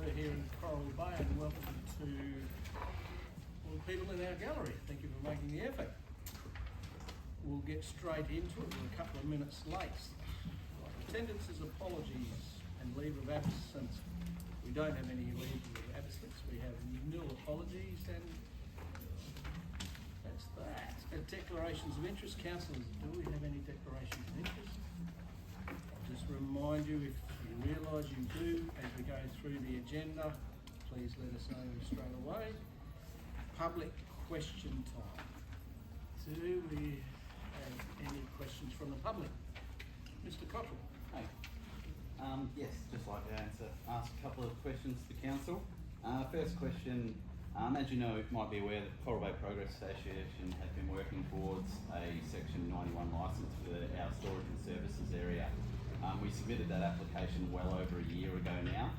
over here in Coral Bay, and welcome to all the people in our gallery. Thank you for making the effort. We'll get straight into it. We're a couple of minutes late. Attendance's apologies and leave of absence. We don't have any leave of absence. We have nil apologies, and that's that. And declarations of interest. Councillors, do we have any declarations of interest? I'll just remind you, if you realise you do, as we go through the agenda, please let us know straight away. Public question time. Do we have any questions from the public? Mr. Cottrell. Hey. Yes, just like to ask a couple of questions to the council. First question, as you know, you might be aware that the Coral Bay Progress Association has been working towards a Section 91 licence for our storage and services area. We submitted that application well over a year ago now,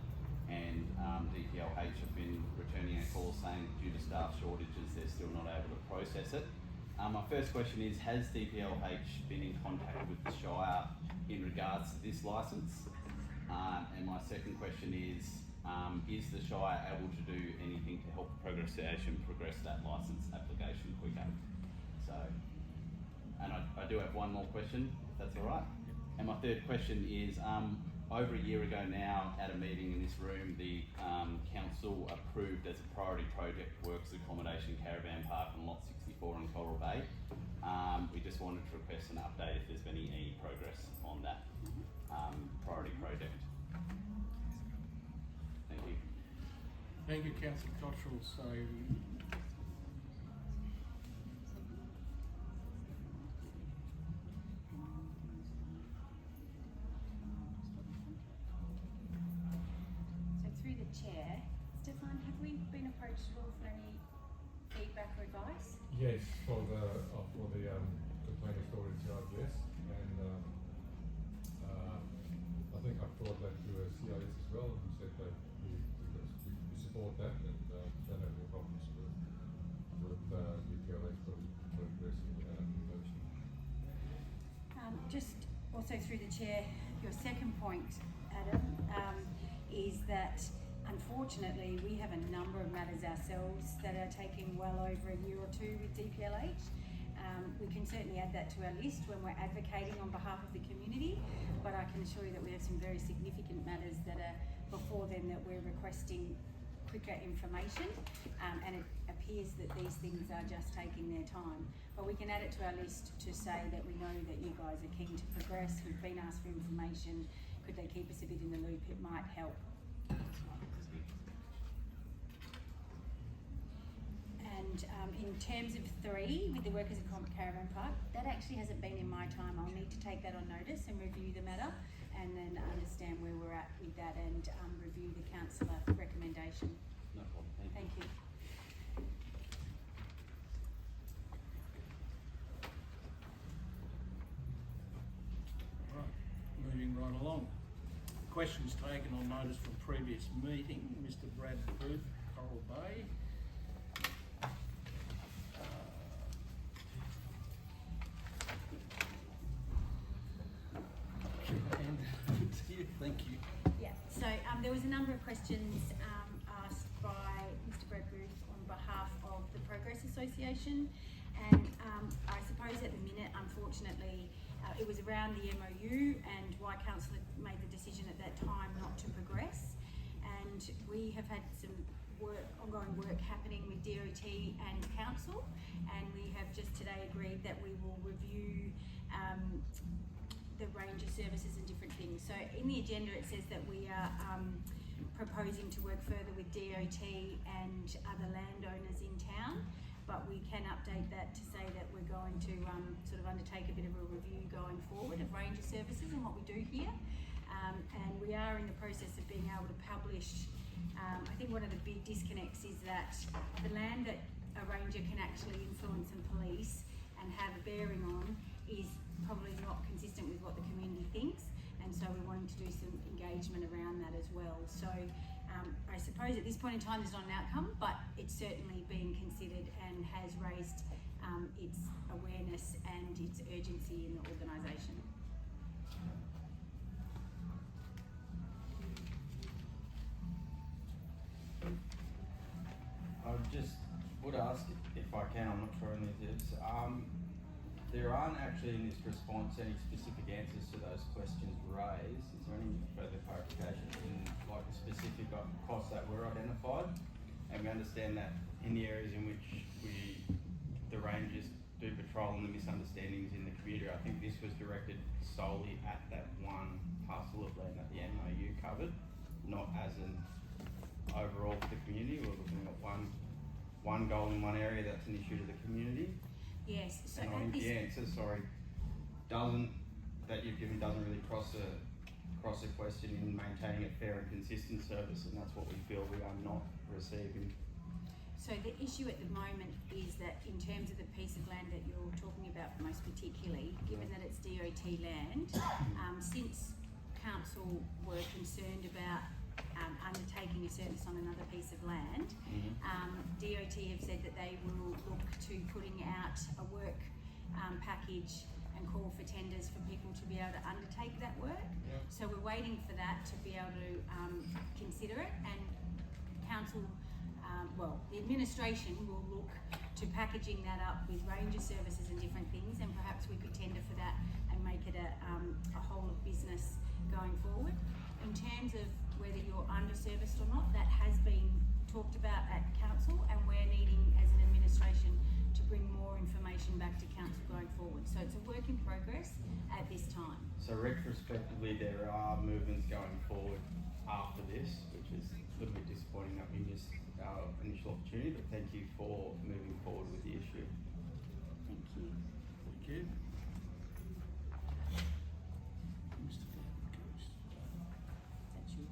and DPLH have been returning a call saying that due to staff shortages they're still not able to process it. My first question is, has DPLH been in contact with the Shire in regards to this licence? And my second question is the Shire able to do anything to help the Progress Association progress that licence application quicker? So, and I do have one more question, if that's all right. And my third question is, over a year ago now, at a meeting in this room, the council approved as a priority project Works Accommodation Caravan Park on Lot 64 in Coral Bay. We just wanted to request an update if there's been any progress on that priority project. Thank you. Thank you, Councillor Cottrell. So, through the chair, Stefan, have we been approached at all for any feedback or advice? Yes, for the container storage yard, yes, and I think I brought that to CIS as well, and said that we support that, and don't have any problems with DPLH progressing innovation. Just also through the chair, your second point, Adam, is that unfortunately we have a number of matters ourselves that are taking well over a year or two with DPLH. We can certainly add that to our list when we're advocating on behalf of the community, but I can assure you that we have some very significant matters that are before them that we're requesting quicker information, and it appears that these things are just taking their time. But we can add it to our list to say that we know that you guys are keen to progress. We've been asked for information. Could they keep us a bit in the loop? It might help. And in terms of 3, with the Workers Caravan Park, that actually hasn't been in my time. I'll need to take that on notice and review the matter, and then understand where we're at with that, and review the councillor recommendation. No problem. Thank you. right, moving right along. Questions taken on notice from previous meeting. Mr. Brad Booth, Coral Bay. Thank you. Yeah, so there was a number of questions asked by Mr. Brad Booth on behalf of the Progress Association, and I suppose at the minute, unfortunately, it was around the MOU and why council had made the decision at that time not to progress. And we have had some ongoing work happening with DOT and council, and we have just today agreed that we will review the range of services and different things. So in the agenda it says that we are proposing to work further with DOT and other landowners in town, but we can update that to say that we're going to sort of undertake a bit of a review going forward of range of services and what we do here. And we are in the process of being able to publish. I think one of the big disconnects is that the land that a ranger can actually influence and police and have a bearing on is probably not consistent with what the community thinks, and so we're wanting to do some engagement around that as well. So I suppose at this point in time there's not an outcome, but it's certainly being considered and has raised its awareness and its urgency in the organisation. I just would ask if I can, I'm not sure on this, there aren't actually in this response any specific answers to those questions raised. Is there any further clarification in like a specific costs that were identified? And we understand that in the areas in which the rangers do patrol and the misunderstandings in the community, I think this was directed solely at that one parcel of land that the MOU covered, not as an overall for the community. We're looking at one goal in one area that's an issue to the community. Yes, so And I at think this, the answer, that you've given doesn't really cross a question in maintaining a fair and consistent service, and that's what we feel we are not receiving. so the issue at the moment is that in terms of the piece of land that you're talking about most particularly, given that it's DOT land, since council were concerned about undertaking a service on another piece of land, DOT have said that they will look to putting out a work package and call for tenders for people to be able to undertake that work. So we're waiting for that to be able to consider it, and council, the administration will look to packaging that up with ranger services and different things, and perhaps we could tender for that and make it a whole of business going forward. In terms of whether you're underserviced or not, that has been talked about at council, and we're needing as an administration to bring more information back to council going forward. So it's a work in progress at this time. So retrospectively, there are movements going forward after this, which is a little bit disappointing that we missed our initial opportunity, but thank you for moving forward with the issue. Thank you. Thank you. Mr. Gooch. That's yours.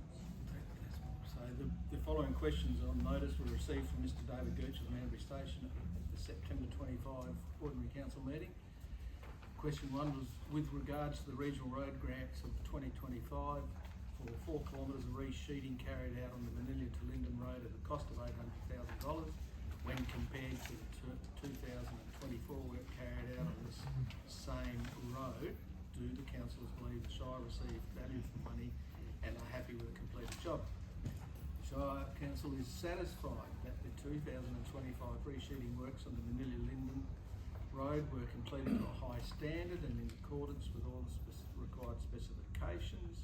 So the following questions on notice were received from Mr. David Gooch of Manbury Station at the September 25 Ordinary Council meeting. Question 1 was with regards to the regional road grants of 2025 for 4 kilometres of resheeting carried out on the Manila to Linden Road at a cost of $800,000 when compared to the 2024 work carried out on this same road. Do the councillors believe the Shire received value for money and are happy with the completed job? The Shire Council is satisfied that the 2025 resheeting works on the Manila Linden Road were completed to a high standard and in accordance with all the required specifications.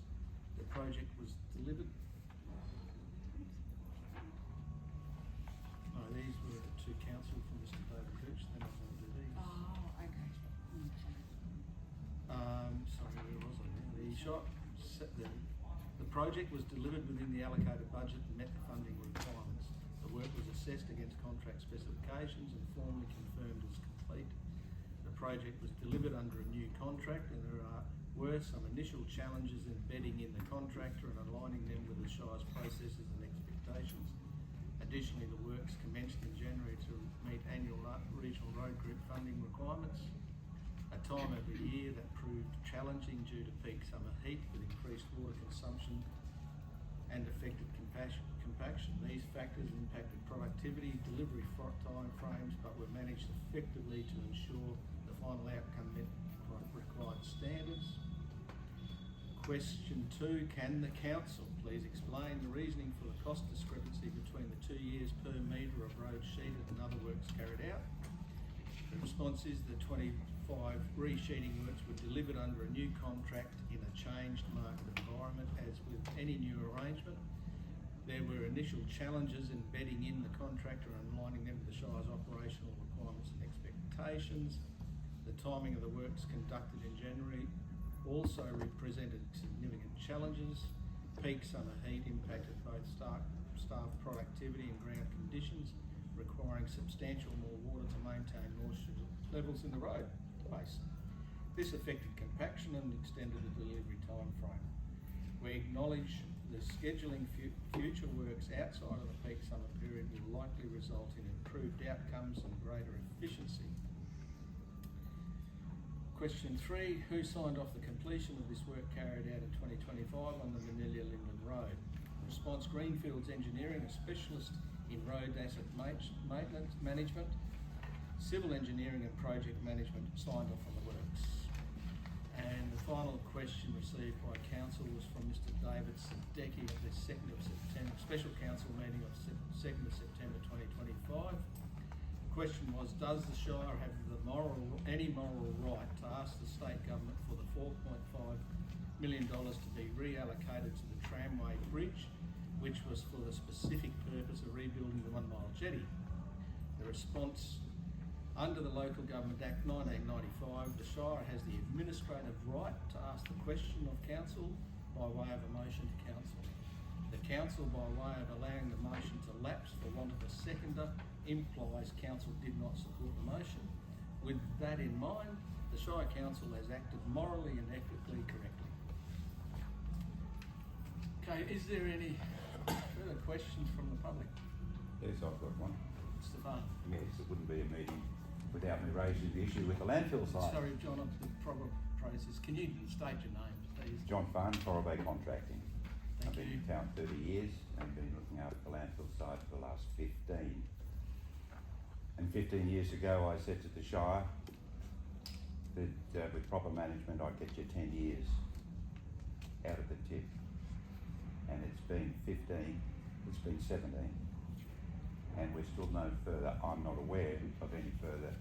The project was delivered. No, these were to council from Mr. David Gooch. Then I was going to do these. Oh, okay. Sorry, where was I now? The project was delivered within the allocated budget and met the funding requirements. The work was assessed against contract specifications and formally confirmed as complete. The project was delivered under a new contract, and there were some initial challenges in bedding in the contractor and aligning them with the Shire's processes and expectations. Additionally, the works commenced in January to meet annual regional road group funding requirements. A time of the year that proved challenging due to peak summer heat with increased water consumption and affected compaction. These factors impacted productivity, delivery time frames, but were managed effectively to ensure the final outcome met required standards. Question 2, can the council please explain the reasoning for the cost discrepancy between the 2 years per metre of road sheeted and other works carried out? The response is the 25 resheeting works were delivered under a new contract in a changed market environment. As with any new arrangement, there were initial challenges in bedding in the contractor and aligning them with the Shire's operational requirements and expectations. The timing of the works conducted in January also represented significant challenges. Peak summer heat impacted both staff productivity and ground conditions, requiring substantial more water to maintain moisture levels in the road base. This affected compaction and extended the delivery time frame. We acknowledge the scheduling future works outside of the peak summer period will likely result in improved outcomes and greater efficiency. Question 3, who signed off the completion of this work carried out in 2025 on the Manila Linden Road? Response, Greenfields Engineering, a specialist in road asset maintenance management, civil engineering and project management signed off on the works. And the final question received by council was from Mr. David Sadecki at the 2nd of September, special council meeting of 2nd of September 2025. The question was, does the Shire have any moral right to ask the state government for the $4.5 million to be reallocated to the tramway bridge, which was for the specific purpose of rebuilding the 1 Mile Jetty? The response: under the Local Government Act 1995, the Shire has the administrative right to ask the question of council by way of a motion to council. The council, by way of allowing the motion to lapse for want of a seconder, implies council did not support the motion. With that in mind, the Shire Council has acted morally and ethically correctly. Okay, is there any further questions from the public? Yes, I've got one. Stefan? Yes, it wouldn't be a meeting without me raising the issue with the landfill site. Sorry, John, of the proper process. Can you state your name, please? John Farn, Torrebay Contracting. Thank I've been you. in town 30 years and been looking after the landfill site for the last 15. And 15 years ago I said to the Shire that with proper management I'd get you 10 years out of the tip. And it's been 15, it's been 17. And we're still no further. I'm not aware of any further,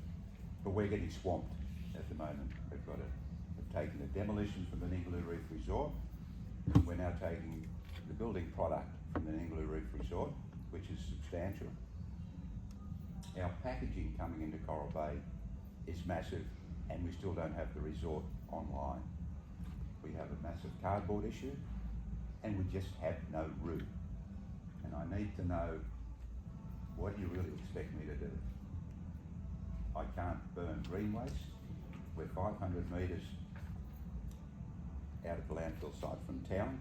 but we're getting swamped at the moment. We've taken the demolition from the Ningaloo Reef Resort. We're now taking the building product from the Ningaloo Reef Resort, which is substantial. Our packaging coming into Coral Bay is massive, and we still don't have the resort online. We have a massive cardboard issue, and we just have no room. And I need to know, what do you really expect me to do? I can't burn green waste. We're 500 metres out of the landfill site from town.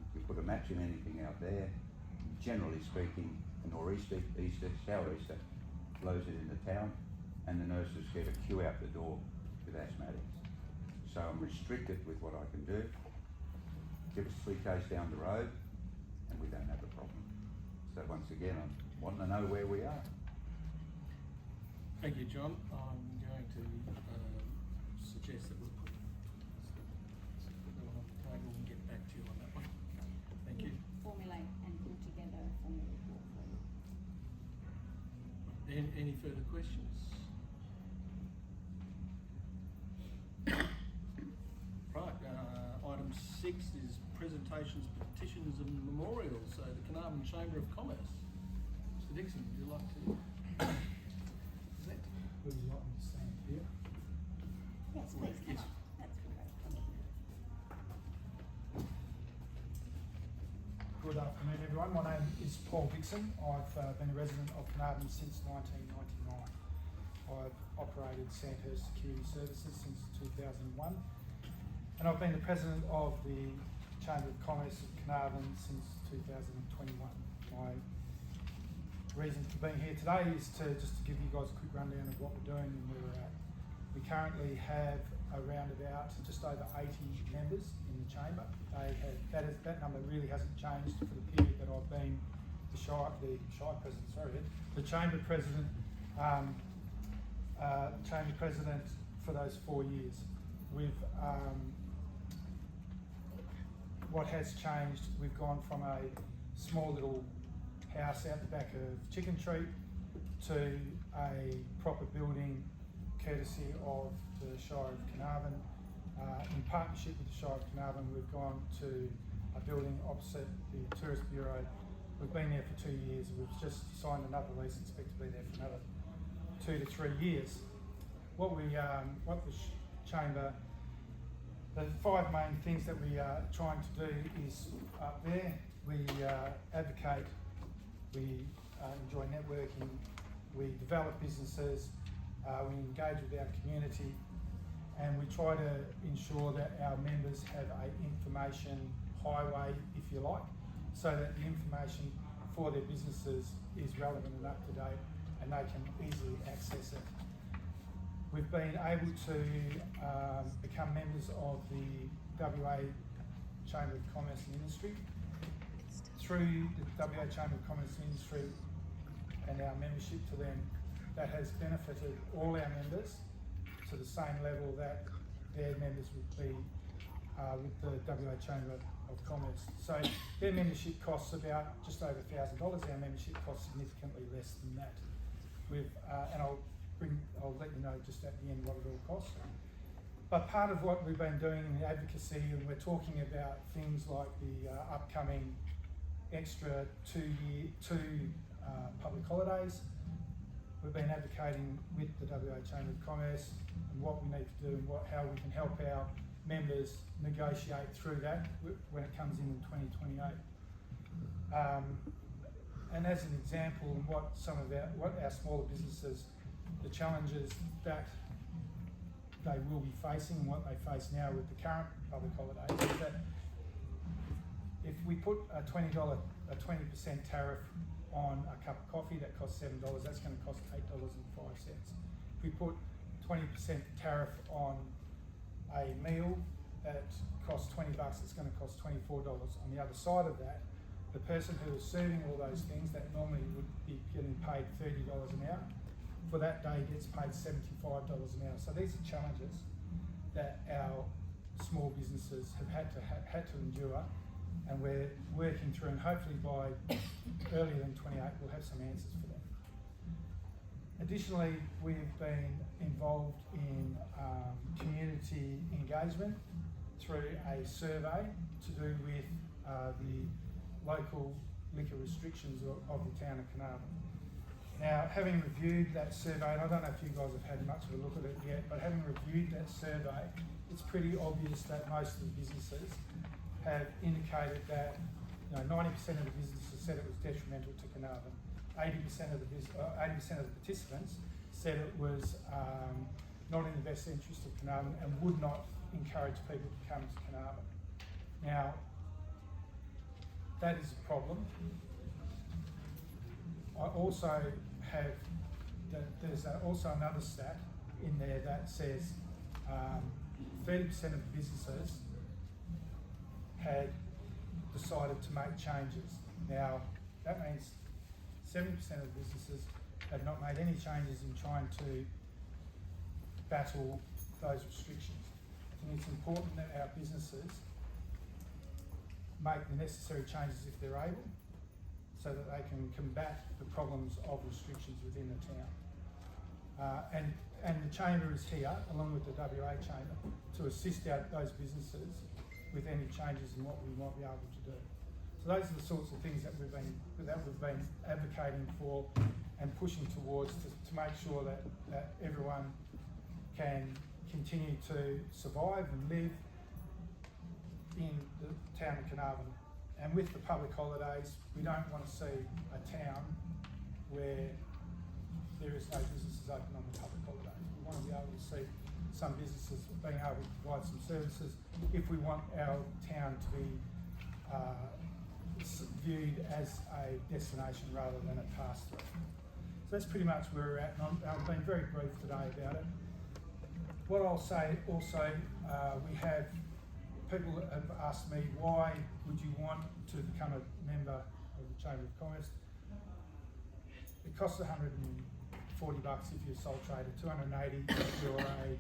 If we put a match in anything out there, generally speaking, a nor'easter, easter, sou'easter blows it into town, and the nurses get a queue out the door with asthmatics. So I'm restricted with what I can do. Give us 3 k's down the road, and we don't have a problem. So once again, I'm wanting to know where we are. Thank you, John. I'm going to suggest that we'll put that one on the table and get back to you on that one. Thank you. Formulate and put together a formal report for you. Any further questions? Right, item 6 is presentations, petitions and memorials. So the Carnarvon Chamber of Commerce. Mr Dixon, would you like to present? Would you like me to stand here? Yes, please, come Yes. on. That's great. Thank you. Good afternoon, everyone. My name is Paul Dixon. I've been a resident of Carnarvon since 1999. I've operated Sandhurst Security Services since 2001, and I've been the president of the Chamber of Commerce of Carnarvon since 2021. My reason for being here today is to give you guys a quick rundown of what we're doing and where we're at. We currently have around about just over 80 members in the chamber. That number really hasn't changed for the period that I've been the chamber president. Chamber president for those 4 years. What has changed, we've gone from a small little house out the back of Chicken Treat to a proper building courtesy of the Shire of Carnarvon. In partnership with the Shire of Carnarvon, we've gone to a building opposite the Tourist Bureau. We've been there for 2 years. We've just signed another lease and expect to be there for another 2 to 3 years. What the chamber, the 5 main things that we are trying to do is up there. We advocate, we enjoy networking, we develop businesses, we engage with our community, and we try to ensure that our members have an information highway, if you like, so that the information for their businesses is relevant and up to date and they can easily access it. We've been able to become members of the WA Chamber of Commerce and Industry. Through the WA Chamber of Commerce and Industry and our membership to them, that has benefited all our members to the same level that their members would be with the WA Chamber of Commerce. So their membership costs about just over $1,000. Our membership costs significantly less than that. And I'll let you know just at the end what it all costs. But part of what we've been doing in the advocacy, and we're talking about things like the upcoming extra two public holidays. We've been advocating with the WA Chamber of Commerce and what we need to do and how we can help our members negotiate through that when it comes in 2028. And as an example, what our smaller businesses, the challenges that they will be facing and what they face now with the current public holidays is that if we put a 20% tariff on a cup of coffee that costs $7, that's going to cost $8.05. If we put 20% tariff on a meal that costs $20, it's going to cost $24. On the other side of that, the person who is serving all those things that normally would be getting paid $30 an hour, for that day gets paid $75 an hour. So these are challenges that our small businesses have had to endure, and we're working through, and hopefully by earlier than 28 we'll have some answers for that. Additionally, we've been involved in community engagement through a survey to do with the local liquor restrictions of the town of Carnarvon. Now, having reviewed that survey, and I don't know if you guys have had much of a look at it yet, but having reviewed that survey, it's pretty obvious that most of the businesses have indicated that 90% of the businesses said it was detrimental to Carnarvon. 80% of the participants said it was not in the best interest of Carnarvon and would not encourage people to come to Carnarvon. Now, that is a problem. I also have there's also another stat in there that says 30% of the businesses had decided to make changes. Now, that means 70% of the businesses have not made any changes in trying to battle those restrictions. I think it's important that our businesses make the necessary changes if they're able, so that they can combat the problems of restrictions within the town. And the Chamber is here, along with the WA Chamber, to assist those businesses with any changes in what we might be able to do. So those are the sorts of things that we've been advocating for and pushing towards to make sure that everyone can continue to survive and live in the town of Carnarvon. And with the public holidays, we don't want to see a town where there is no businesses open on the public holidays. We want to be able to see some businesses being able to provide some services if we want our town to be viewed as a destination rather than a pass-through. So that's pretty much where we're at, and I've been very brief today about it. What I'll say also, we have people have asked me, why would you want to become a member of the Chamber of Commerce? It costs $140 if you're a sole trader, $280 if you're a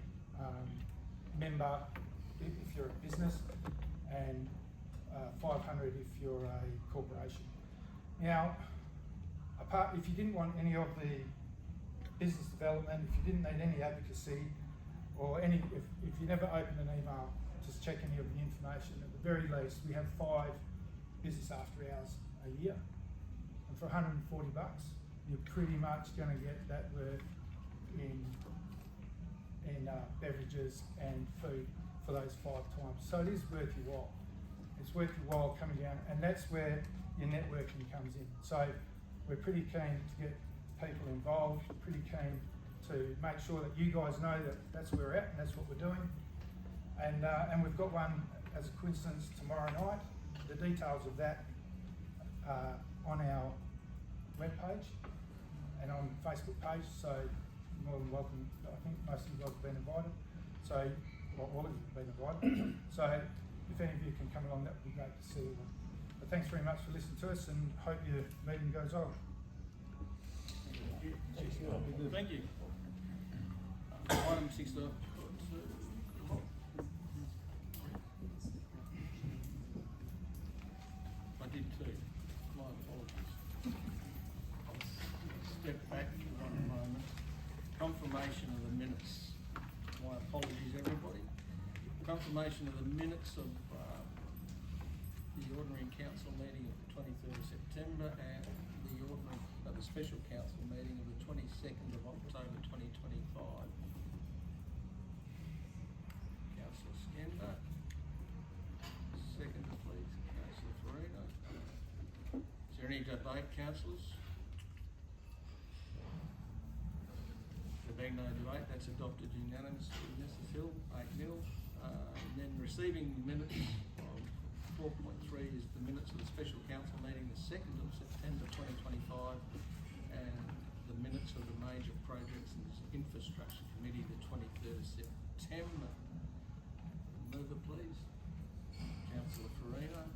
member, if you're a business, and $500 if you're a corporation. Now, if you didn't want any of the business development, if you didn't need any advocacy, or if you never opened an email, just check any of the information. At the very least, we have 5 business after hours a year, and for $140, you're pretty much going to get that worth in beverages and food for those 5 times. So it is worth your while. It's worth your while coming down, and that's where your networking comes in. So we're pretty keen to get people involved, pretty keen to make sure that you guys know that that's where we're at and that's what we're doing. And we've got one, as a coincidence, tomorrow night. The details of that are on our webpage and on the Facebook page, so you're more than welcome. I think most of you guys have been invited, so all of you have been invited. So if any of you can come along, that would be great to see you. But thanks very much for listening to us, and hope your meeting goes on. Thank you. Item 6. confirmation of the minutes. My apologies, everybody. Confirmation of the minutes of the ordinary council meeting of the 23rd of September and the special council meeting of the 22nd of October 2025. Councillor Skender. Second, please, Councillor Farina. Is there any debate, councillors? There being no debate, that's adopted unanimously. Mrs Hill, 8-0. And then receiving minutes of 4.3 is the minutes of the special council meeting the 2nd of September 2025 and the minutes of the major projects and infrastructure committee the 23rd of September. Mover, please. Councillor Farina.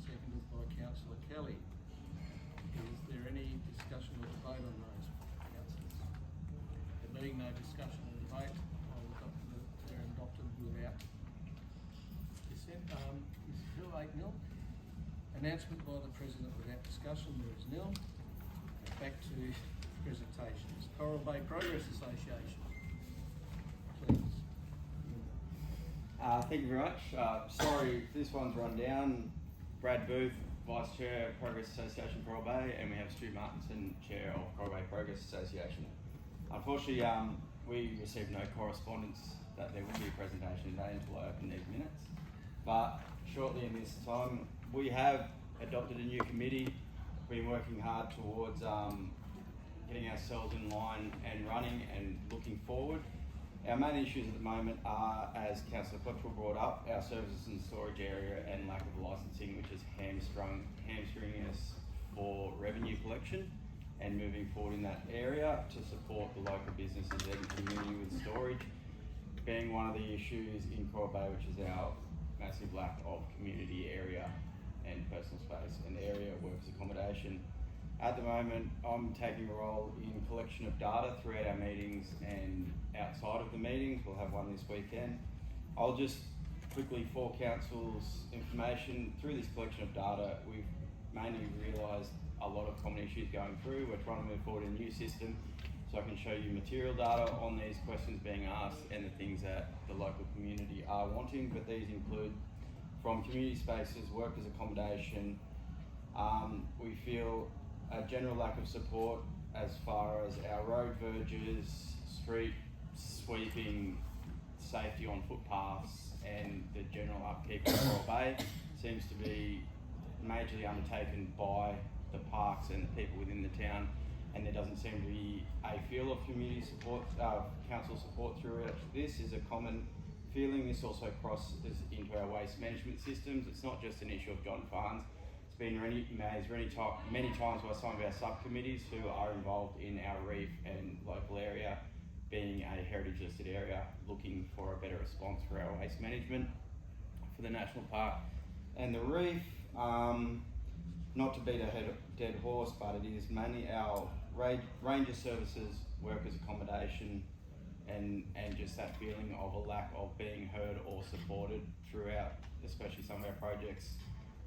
Seconded by Councillor Kelly. Is there any discussion or debate on those, councillors? There being no discussion or debate, I'll adopt that they're adopted without dissent. Ms Hill, 8-0. Announcement by the President without discussion, there is nil. Back to presentations. Coral Bay Progress Association. Please. Thank you very much. Sorry, this one's run down. Brad Booth, Vice Chair, Progress Association Coral Bay, and we have Stu Martinson, Chair of Coral Bay Progress Association. Unfortunately, we received no correspondence that there will be a presentation today until I open these minutes. But shortly in this time, we have adopted a new committee, been working hard towards getting ourselves in line and running and looking forward. Our main issues at the moment are, as Councillor Cottrell brought up, our services and storage area and lack of licensing, which is hamstringing us for revenue collection and moving forward in that area to support the local businesses and community with storage, being one of the issues in Coral Bay, which is our massive lack of community area and personal space and area workers accommodation. At the moment, I'm taking a role in collection of data throughout our meetings and outside of the meetings. We'll have one this weekend. I'll just quickly, for council's information, through this collection of data, we've mainly realised a lot of common issues going through. We're trying to move forward in a new system so I can show you material data on these questions being asked and the things that the local community are wanting, but these include from community spaces, workers accommodation. We feel a general lack of support as far as our road verges, street sweeping, safety on footpaths, and the general upkeep of Coral Bay seems to be majorly undertaken by the parks and the people within the town, and there doesn't seem to be a feel of community support, council support throughout. This is a common feeling. This also crosses into our waste management systems. It's not just an issue of John Farnes. It's been raised many times by some of our subcommittees who are involved in our reef and local area, being a heritage listed area, looking for a better response for our waste management for the national park and the reef. Not to beat a dead horse, but it is mainly our ranger services, workers accommodation, and just that feeling of a lack of being heard or supported throughout, especially some of our projects.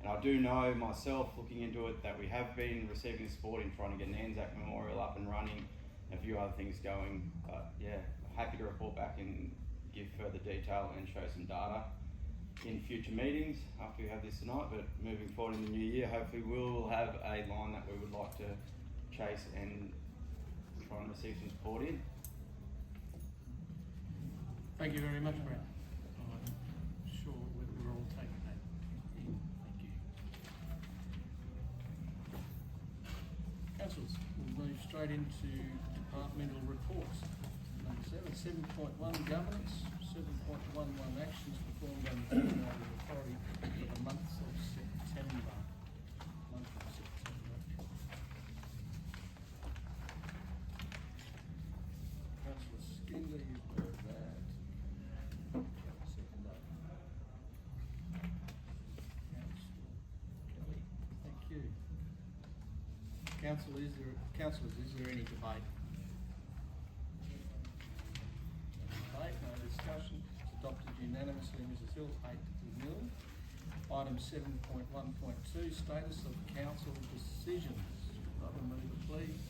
And I do know myself, looking into it, that we have been receiving support in trying to get an Anzac Memorial up and running, and a few other things going. But yeah, happy to report back and give further detail and show some data in future meetings after we have this tonight. But moving forward in the new year, hopefully we'll have a line that we would like to chase and try and receive some support in. Thank you very much, Brad. I'm sure we're all taking that in. Thank you. Councillors, we'll move straight into departmental reports. Number 7.1 governance, 7.11 actions performed under the United Authority for the month of September. Councillor Skinley, you've heard that. Second up. Councillor Kelly, thank you. Councillors, is there any debate? No discussion. It's adopted unanimously. Mrs Hill, 8-0. Item 7.1.2, status of council decisions. Rubber mover, please.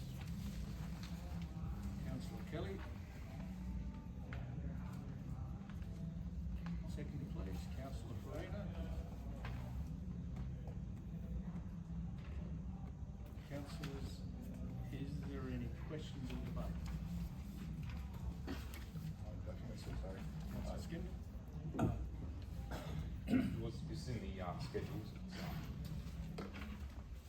Councillor councillors, is there any questions or debate? Sorry. Councillor Skinner? It's in the schedules.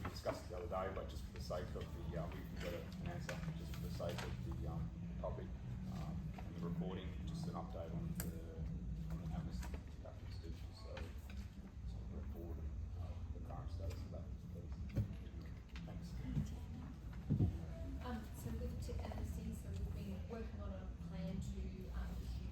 We discussed it the other day, but just for the sake of the, we can get an answer, just for the sake of the topic and the reporting, just an update on the amnesty discussions, so report the current status of that, please. Thanks. So with TIP amnesty, so we've been working on a plan to issue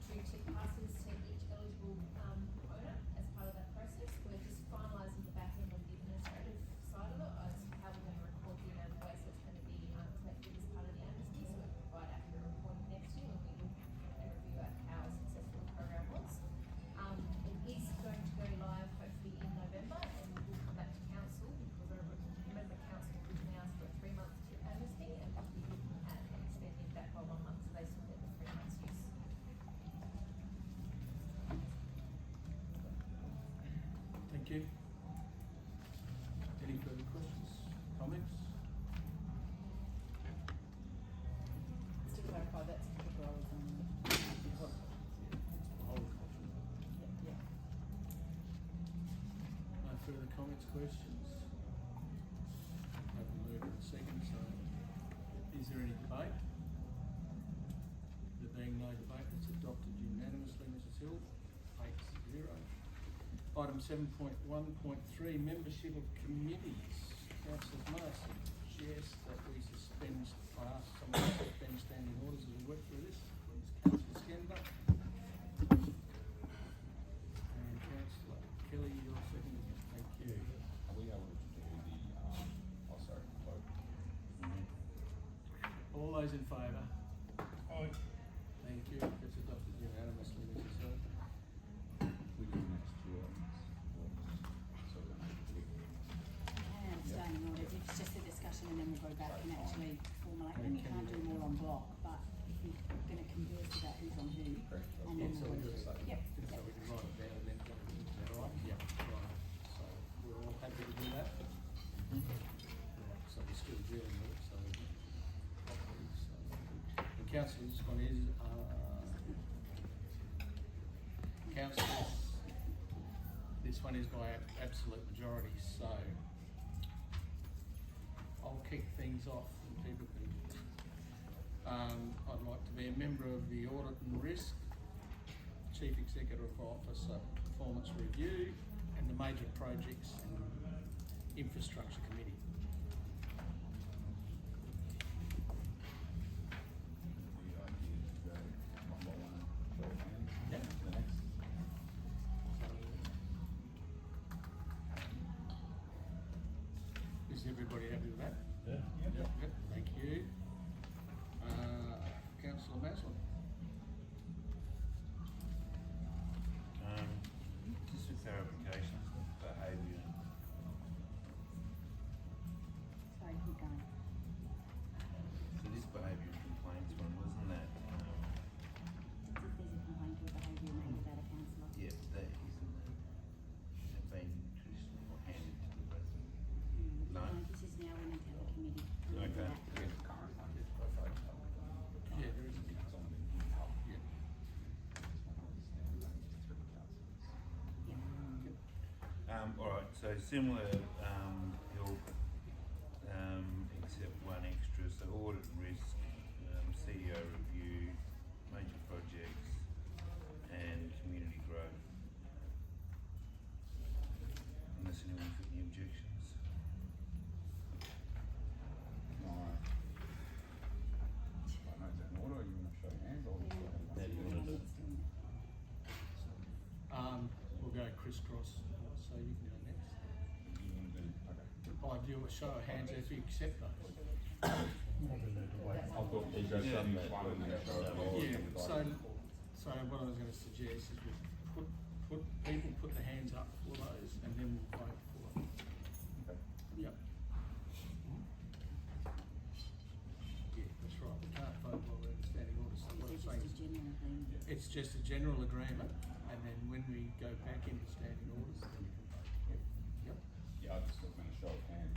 2 TIP passes to each eligible owner as part of that process. We're just finalising the back end of the administrative side of it, as how we're going to record the amount of waste that's going to be collected as part of the amnesty, so we can provide accurate reporting next year when we look and review at how successful the program was. It is going to go live hopefully in November, and we'll come back to council because I remember council originally asked for a 3-month TIP amnesty, and we'll be looking at extending that by 1 month, so they still get the 3 months use. Thank you. Any further questions, comments? Just to clarify, that's for the growers only. Yeah. No further comments, questions? Have a move in a second, so is there any debate? There being no debate, it's adopted unanimously, Mrs Hill, 8-0. Item 7.1.3, membership of committees. Councillor Marsden suggests that we suspend, I ask someone to suspend standing orders as we work through this. Please, Councillor Skender. And Councillor Kelly, you're second again. Thank you. Are we able to do the, vote? All those in favour? Aye. Thank you. That's adopted unanimously, Mrs Hill. We do next year. So we're going to do And standing orders, if it's just a discussion and then we'll go back and actually formulate them. You can't do them all on block, but if you're going to converse about who's on who, and then So we'll we go do through. it. Yep. So we can write it down and then go to it. Is that all right? Yeah, right. So we're all happy to do that? Right, so we're still dealing with it, so properly, so. And councillor, this one is, councillors, this one is by absolute majority, so I'll kick things off and people can, I'd like to be a member of the Audit and Risk, Chief Executive Officer Performance Review, and the Major Projects and Infrastructure Committee. the idea to go one by one, show of hands. Yep. The next. Is everybody happy with that? Yeah. Yep, thank you. Councillor Maslin. Just for clarification, behaviour. Sorry, keep going. So this behaviour complaints one, wasn't that? It's if there's a complaint or behaviour made about a councillor. Yeah, that isn't that been traditionally or handed to the resident. No? This is now we need to have a committee. Okay. Here's the current one, just by photo. Yeah, there is a It's on the Yeah. Alright, so similar, ilk, except one extra, so audit and risk, CEO review, major projects, and community growth. Unless anyone's got any objections. Alright. I know it's in order, you wanna show hands or? How do you wanna do it? We'll go crisscross, so you can go next. You wanna do, okay. I do a show of hands if you accept those. I thought you go Yeah. some each one and then show it all. Yeah, so what I was gonna suggest is we people put their hands up for those and then we'll vote for them. Okay. Yep. Yeah, that's right, we can't vote while we're in standing orders, so what I'm It's saying just a is, general agreement. it's just a general agreement, and then when we go back into standing orders, then we can vote. Yep. Yeah, I just was gonna show of hands,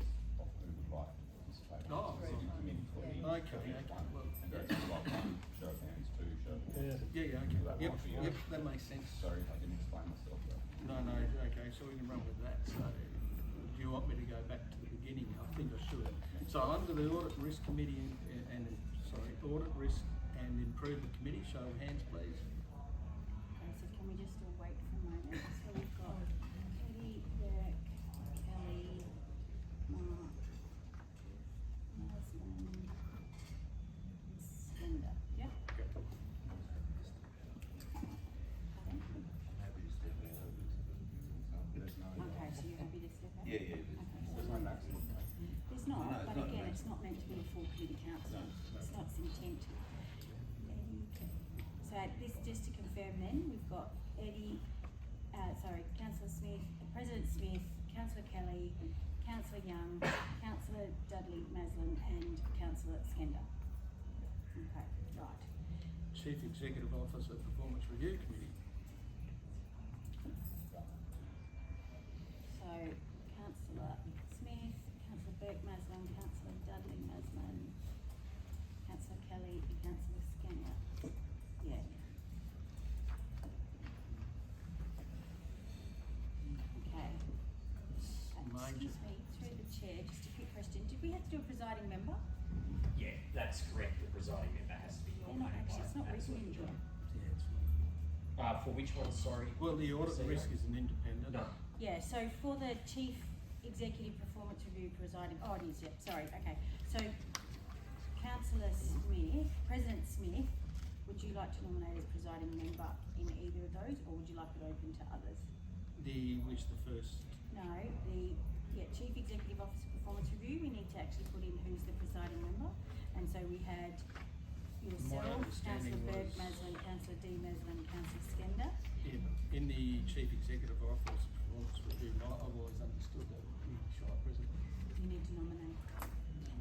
Okay, well, And go through like one, show of hands, two, show of hands. yeah, That okay, might be yep, that makes sense. Sorry, I didn't explain myself though. No, okay, so we can run with that. So, do you want me to go back to the beginning? I think I should. So, under the Audit Risk Committee Audit Risk and Improvement Committee, show of hands, please. Okay, so can we just all wait for a moment? So we've got Eddie, Burke, Kelly, Mark, Marsland, Slender. Yeah? Pardon? Okay, so you're happy to step out? Yeah, yeah. There's no maximum. There's not, No, it's but not again, a it's not meant to be a full committee council. It's not its intent. So this, just to confirm then, we've got Councillor Smith, President Smith, Councillor Kelly, Councillor Young, Councillor Dudley Maslin and Councillor Skender. Okay, right. Chief Executive Officer Performance Review Committee. So Councillor Smith, Councillor Burke Maslin, Councillor Dudley Maslin, Councillor Kelly and Councillor Skender. Yeah. Okay. Major. Excuse me, through the chair, just a quick question. Did we have to do a presiding member? Yeah, that's correct. The presiding member has to be They're not nominated by actually, it's not written in absolute here. majority. For which one, sorry? Well, the Audit CEO? Risk is an independent. No. Yeah, so for the Chief Executive Performance Review presiding, oh it is, yeah, sorry, okay. So Councillor Smith, President Smith, would you like to nominate as presiding member in either of those, or would you like it open to others? The first. No, Chief Executive Officer Performance Review, we need to actually put in who's the presiding member. And so we had yourself, understanding Councillor Burke was- Maslin, Councillor D Maslin, and Councillor Skender. In the Chief Executive Office Performance Review, I've always understood that you should president. You need to nominate.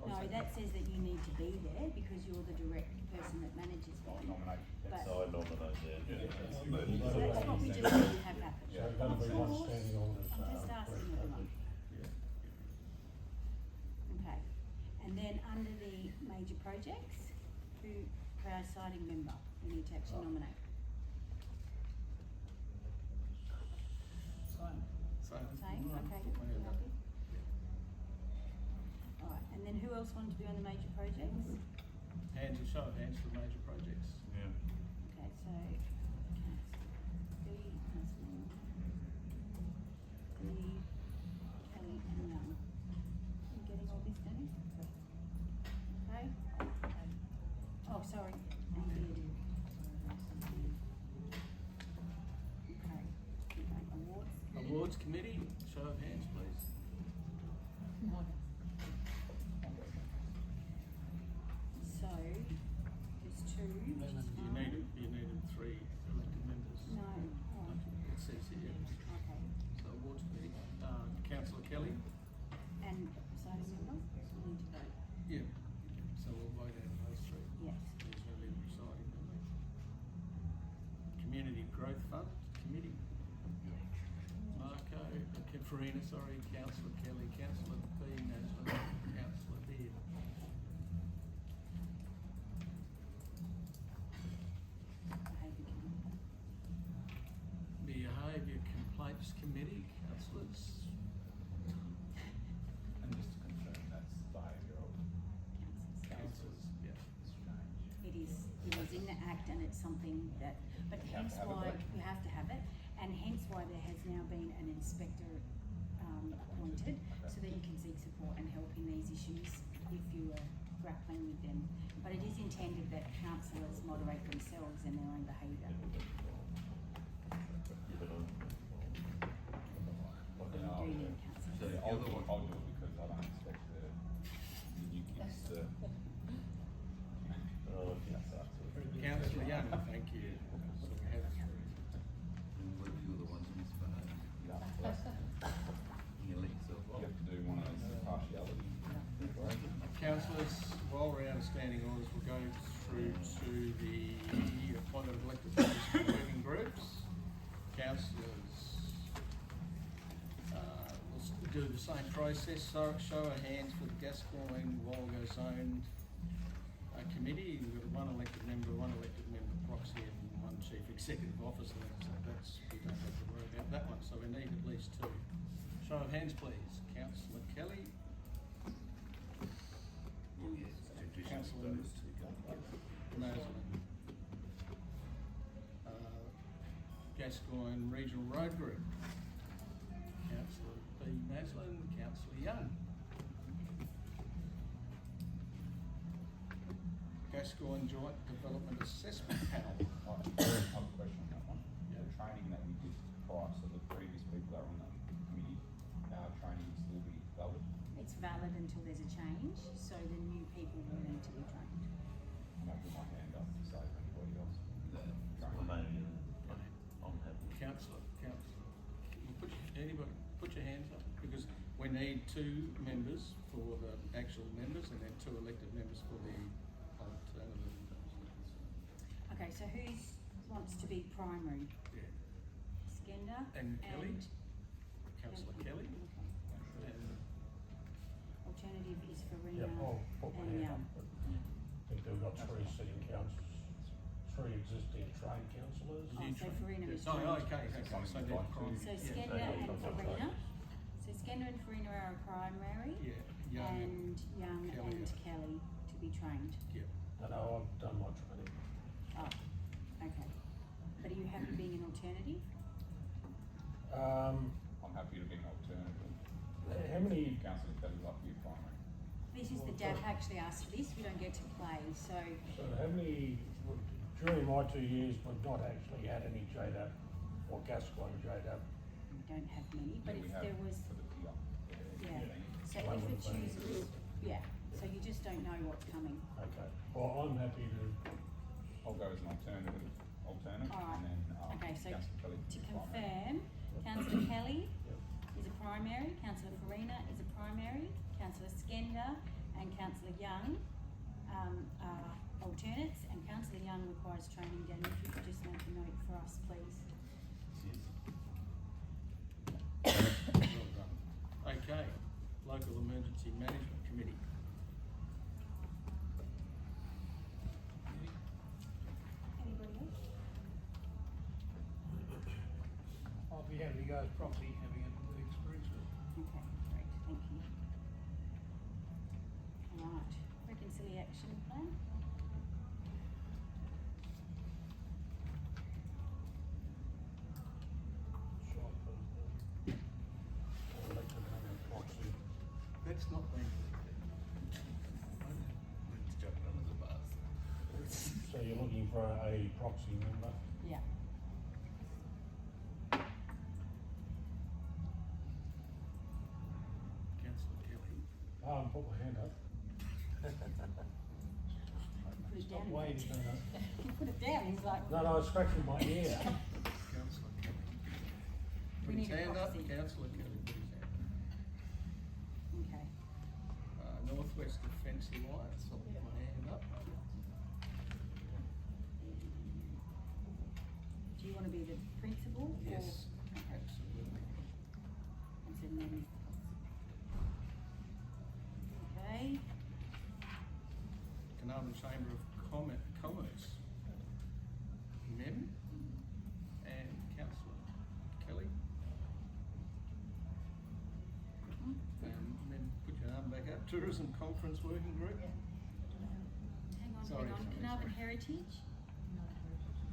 No, that says that you need to be there because you're the direct person that manages I'll them. nominate. But So I nominate that. so that's what we just need to have happen. Yeah. Of course, I'm just asking everyone. Okay, and then under the major projects, who presiding member, we need to actually nominate. Same. Same, okay, you happy? Alright, and then who else wanted to be on the major projects? Hands, a show of hands for major projects. Yeah. Okay, so, B, Maslin, D, Kelly and Young. You getting all this, Danny? Okay? Oh, sorry, and Beard. Okay, awards. Awards Committee, show of hands, please. So, there's two, which is fine. You needed 3 elected members. No, oh, It says here. okay. So Awards Committee, Councillor Kelly. And presiding member, we need to vote, Yeah. So we'll vote out of those 3. yes. There's no lead presiding member. Community Growth Fund Committee. Marco, Farina, sorry, Councillor Kelly, Councillor B, Maslin, Councillor Beard. Behaviour committee. Behaviour Complaints Committee, councillors. And just to confirm, that's behavioural Councillors. Councillors, yeah. It is in the act and it's something that, but You have hence to have it, why, don't you? you have to have it, and hence why there has now been an inspector appointed, so that you can seek support and help in these issues if you are grappling with them. But it is intended that councillors moderate themselves and their own behaviour. What do you do then, councillors? So I'll do it because I don't expect the new kids to. Oh, Yeah, so absolutely. Councillor Young, thank you. So we have 3. and what if you're the ones in this phone? Yeah, plus You let yourself you off. have to do one of those partiality. Councillors, while we're out of standing orders, we'll go through to the appointment of elected members for working groups. Councillors, we'll do the same process, so show of hands for the Gascoyne, Walgo Zone committee, we've got one elected member proxy and one chief executive officer, so that's, we don't have to worry about that one, so we need at least two. Show of hands please, councillor Kelly. Councillor Maslin. Gascoyne Regional Road Group. Councillor B. Maslin, Councillor Young. Gascoyne Joint Development Assessment Panel. I have a question on that one. Yeah. The training that we did prior, so the previous people that were on the committee, our training will still be valid? It's valid until there's a change, so the new people will need to be trained. I'm gonna put my hand up to say if anybody else. I'm happy. Councillor, anybody, put your hands up, because we need two members for the actual members and then two elected members for the alternative. Okay, so who wants to be primary? Yeah. Skender And Kelly? and Councillor Kelly? Okay. And Alternative is Farina Yeah, I'll put my and hand Young. up. I think they've got three sitting councillors, three existing trained councillors. Oh, so Farina is oh, trained. okay, so they're primary. So Yeah. Skender and Yeah. Farina. So Skender and Farina are a primary. Yeah, Young And Young Kelly. and Kelly to be trained. yeah. No, I've done my training. Oh, okay. But are you happy being an alternative? I'm happy to be an alternative. How many, Councillor Kelly, like you, primary. This is the DAP actually asked for this, we don't get to play, so so how many, during my 2 years, we've not actually had any JDAP or Gascoyne JDAP. we don't have many, but Yeah, we if have there was, for the PR. yeah. So One if it would be- chooses, yeah, so you just don't know what's coming. Okay, well, I'm happy to, I'll go as an alternate, Alright. and then, Okay, so Councillor Kelly to can be primary. confirm, Councillor Kelly Yep. is a primary, Councillor Farina is a primary, Councillor Skender and Councillor Young are alternates, and Councillor Young requires training. Daniel, if you could just make a note for us, please. Well done. Okay, Local Emergency Management Committee. Anybody else? I'll be happy to go as proxy, having a good experience with it. Okay, great, thank you. Alright, reconciliation plan? Short of the elected and proxy. That's not been. So you're looking for a proxy member? Yeah. Councillor Kelly. Put my hand up. Put it Stop down. waving, no. You put it down, he's like. No, I was scratching my ear. Councillor Kelly. We Put his need a hand up, proxy. Councillor Kelly, put his hand Okay. up. Northwest Defence Alliance, I'll put my hand up. Do you wanna be the principal or? Yes, Okay. absolutely. And so then. Okay, Carnarvon Chamber of Commerce. Mem and Councillor Kelly. And Mem, put your arm back up. Tourism Conference Working Group. Sorry, hang on, sorry, Carnarvon sorry. Heritage,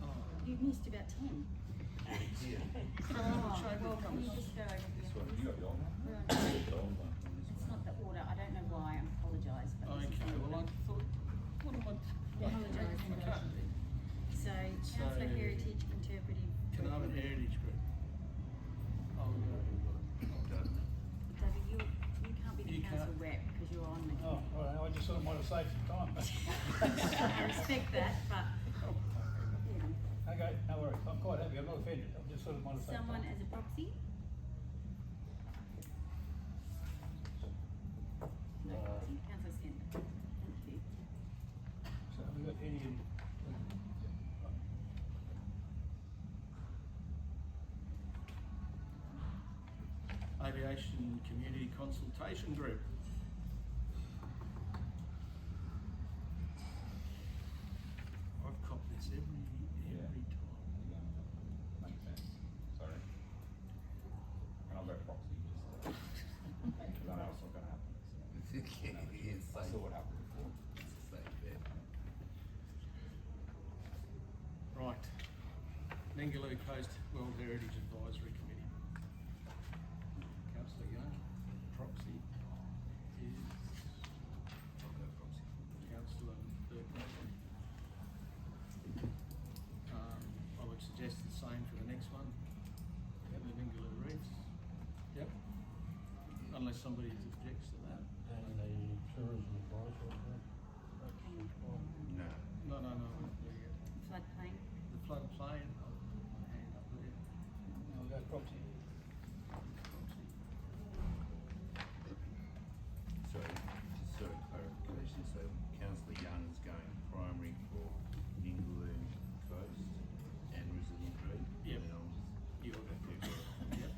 Oh. you've missed about 10. Carnarvon Oh, Chamber well, of can you Commerce. just go over here? You got the old one? We're on- It's not the order, I don't know why, I apologise, but this is Okay, the well, I order. thought, what am I? Apologise. I can't be. So, Councillor So- Heritage Interpretive. Carnarvon Heritage Group. Oh, David, you can't be the You council can't. rep because you're on the Oh, committee. all right, I just sort of want to save some time. I respect that, but, you know, Okay, no worries, I'm quite happy, I'm not offended, I just sort of want to save time. someone as a proxy? No proxy, Councillor Skender. Thank you. So have we got any in? Aviation Community Consultation Group. I've copped this every time. Makes sense. Sorry. And I'll go proxy just because I know it's not going to happen. So. I saw what happened before. Right. Ningaloo Coast World Heritage Advisory Committee. Councillor Young, proxy is Councillor Burke-Mason. I would suggest the same for the next one. The Ningaloo Reefs. Yep. Unless somebody objects to that. And the tourism advisory group. No. No. Floodplain. The floodplain, I'll put my hand up there. I'll go proxy. Proxy. So, just sort of clarification, so Councillor Young is going primary for Ningaloo Coast and Resilient Reef? Yep. And then I'll just You got that. Yep.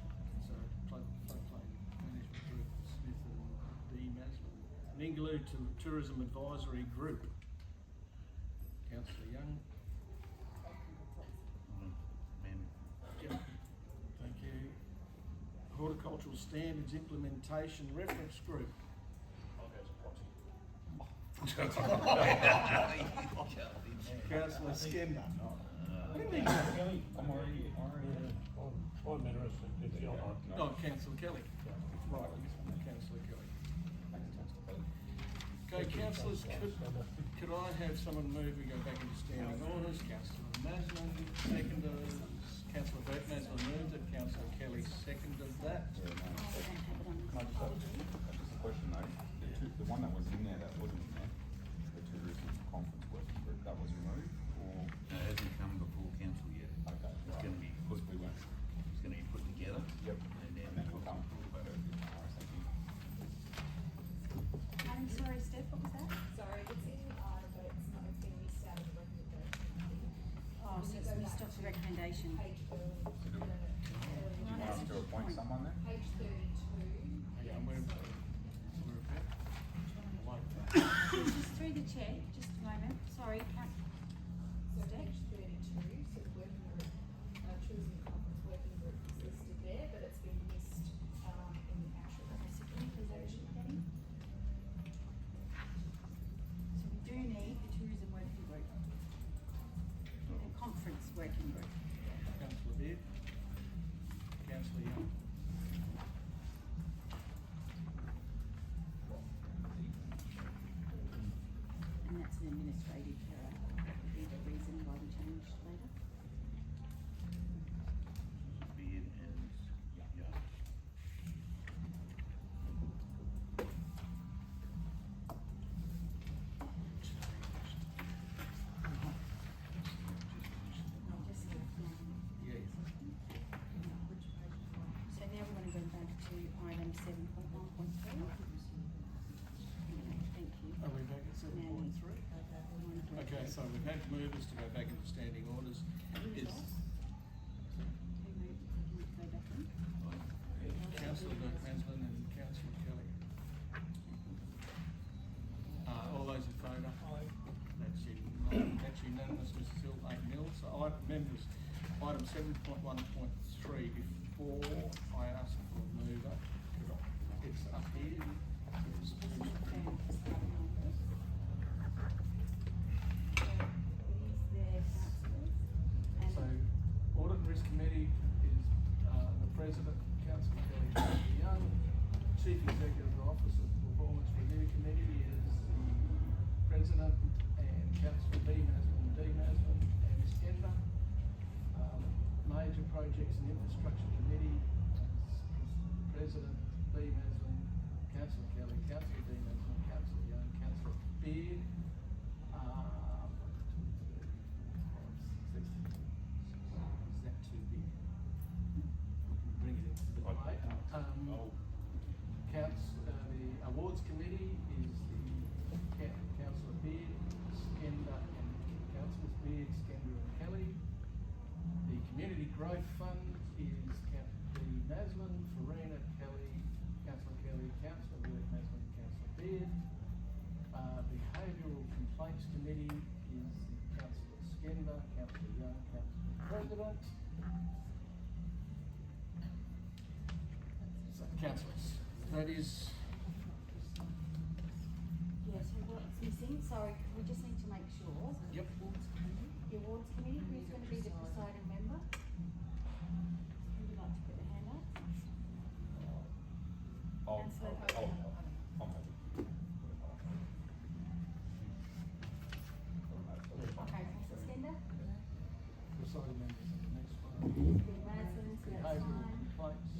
So floodplain management group, Smith and D. Masman. Ningaloo Tourism Advisory Group. Councillor Young. Ma'am. Yep. Thank you. Horticultural Standards Implementation Reference Group. I'll go as a proxy. Councillor Skender. Kelly, I'm already I'm interested if you're not. Oh, Councillor Kelly. Right, Councillor Kelly. Okay, councillors, could I have someone move, we go back into standing orders, Councillor Masman, seconders, Councillor Burke-Masman moved it, Councillor Kelly seconded that. Yeah, no. I don't have it on the. Can I just have just a question though? The one that was in there that wasn't in there, the tourism conference working group, that was removed or? It hasn't come before council yet. Okay, It's right. gonna be put, We went. it's gonna be put together. Yep. And then it'll come. But Alright, thank you. I'm sorry, Steph, what was that? Sorry, it's in item, but it's not, it's been missed out of the recommendation. Oh, so it's missed off the recommendation. Page early. Do you want us to appoint someone then? Page 32. Yeah, we're okay. Just through the chair, just a moment, sorry, So page 32, so the working group, tourism conference working group is listed there, but it's been missed, in the actual recommendation. So we do need the tourism working group. And conference working group. Councillor Beard. Councillor Young. And that's an administrative error. That would be the reason why we changed later. Beard and Young. I'll just have, Yes. so now we're gonna go back to item 7.1.3. Thank you. Are we back at 7.3? Okay, so we've had movers to go back into standing orders. Is Councillor Burke-Masman and Councillor Kelly. All those in favour? That's unanimous, Mr. Hill, 8-0. So members, item 7.1.3, before I ask for a mover, it's up here. So, Audit and Risk Committee is the President, Councillor Kelly Young. Chief Executive Officer Performance Review Committee is the President and Councillor B. Masman and Skender. Major Projects and Infrastructure Committee is President B. Masman, Councillor Kelly, Councillor B. Masman, Councillor Young, Councillor Beard. Is that too big? We can bring it into the debate. The Awards Committee is the Councillor Beard, Skender, and Councillors Beard, Skender, and Kelly. The Community Growth Fund is Councillor Masman, Farina, Kelly, Councillor Kelly, Councillor Masman, Councillor Beard. Behavioural Complaints Committee is Councillor Skender, councillor Young, councillor President. So, councillors, that is, Yeah, so what's missing, sorry, we just need to make sure. yep, The awards committee, who's gonna be the presiding member? Who would like to put their hand up? Councillor O'Connor. Okay, Councillor Skender? presiding members of the next one. Bill Maslin, so that's Behavioural fine. complaints.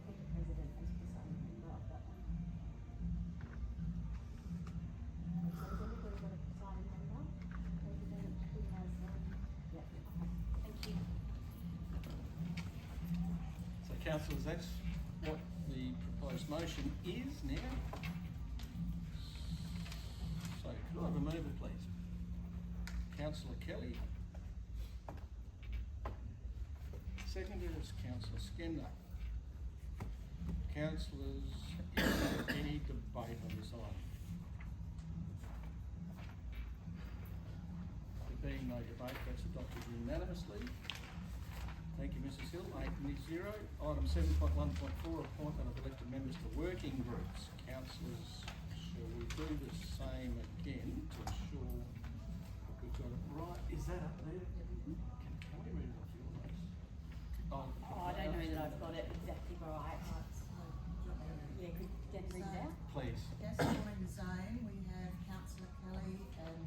Put the president as presiding member of that one. So has everybody got a presiding member? President, Bill Maslin? Yep, okay, thank you. So councillors, that's what the proposed motion is now. So could I have a mover, please? Councillor Kelly. Seconded is Councillor Skender. Councillors, is there any debate on this item? There being no debate, that's adopted unanimously. Thank you, Mrs Hill. 8-0. Item 7.1.4, appointment of elected members to working groups. Councillors, shall we do the same again to ensure that we've got it right? Is that up there? Can we read it off your notes? Oh, I don't know that I've got it exactly right. Yeah, could Jen read it out? Please. Gas Calling Zone, we have councillor Kelly and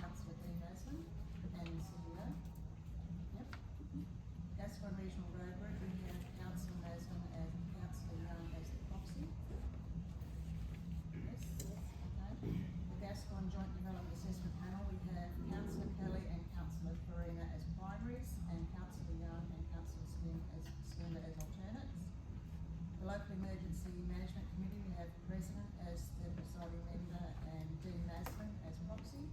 councillor Dean Maslin and Celia. Yep. Gascoyne Regional Road Group, we have councillor Maslin and councillor Young as the proxy. Yes, okay. The Gascoyne Joint Development Assessment Panel, we have councillor Kelly and councillor Farina as primaries and councillor Young and councillor Skender as alternates. The Local Emergency Management Committee, we have President as the presiding member and Dean Maslin as proxy.